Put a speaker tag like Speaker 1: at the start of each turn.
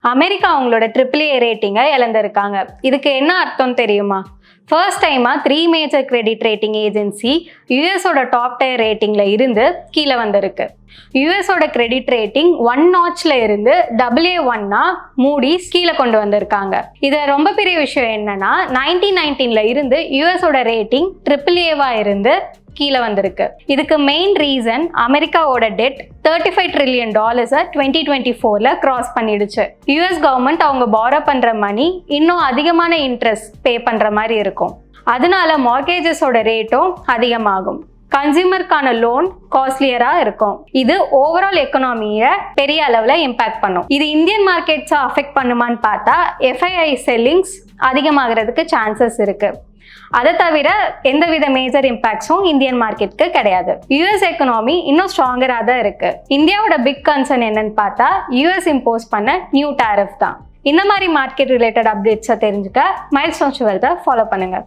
Speaker 1: America அவங்களோட AAA ரேட்டிங்கை இழந்திருக்காங்க. இதுக்கு என்ன அர்த்தம் தெரியுமா? ஃபர்ஸ்ட் டைமா 3 மேஜர் கிரெடிட் ரேட்டிங் ஏஜென்சி யூஎஸோட டாப் டயர் ரேட்டிங்ல இருந்து கீழே வந்திருக்கு. யூஎஸோட கிரெடிட் ரேட்டிங் 1 நாட்ச்ல இருந்து AA1 மூடிஸ் கீழே கொண்டு வந்திருக்காங்க. இது ரொம்ப பெரிய விஷயம் என்னன்னா 1919ல இருந்து யூஎஸோட ரேட்டிங் AAA இருந்து கீழே வந்திருக்கு. இதுக்கு மெயின் ரீசன் அமெரிக்காவோட டெட் $35 trillion 2024ல கிராஸ் பண்ணிடுச்சு. யூஎஸ் கவர்மெண்ட் அவங்க பாரோ பண்ற மணி இன்னும் அதிகமான இன்ட்ரெஸ்ட் பே பண்ற மாதிரி இருக்கும். அதனால மார்கேஜஸோட ரேட்டும் அதிகமாகும். கன்சியூமருக்கான லோன் காஸ்ட்லியரா இருக்கும். இது ஓவரால் எக்கனாமியை பெரிய அளவுல இம்பாக்ட் பண்ணும். இது இந்தியன் மார்க்கெட்ஸை அஃபெக்ட் பண்ணுமான்னு பார்த்தா FII செல்லிங்ஸ் அதிகமாகிறதுக்கு சான்சஸ் இருக்கு. அதை தவிர எந்தவித மேஜர் இம்பாக்ட்ஸும் இந்தியன் மார்க்கெட்டுக்கு கிடையாது. யூஎஸ் எக்கனாமி இன்னும் ஸ்ட்ராங்கராக தான் இருக்கு. இந்தியாவோட பிக் கன்சர்ன் என்னன்னு பார்த்தா யூஎஸ் இம்போஸ் பண்ண நியூ டாரிஃப் தான். இந்த மாதிரி மார்க்கெட் ரிலேட்டட் அப்டேட்ஸை தெரிஞ்சுக்க மைல்ஸ்டோன்ஸ் வெல்த்தை ஃபாலோ பண்ணுங்க.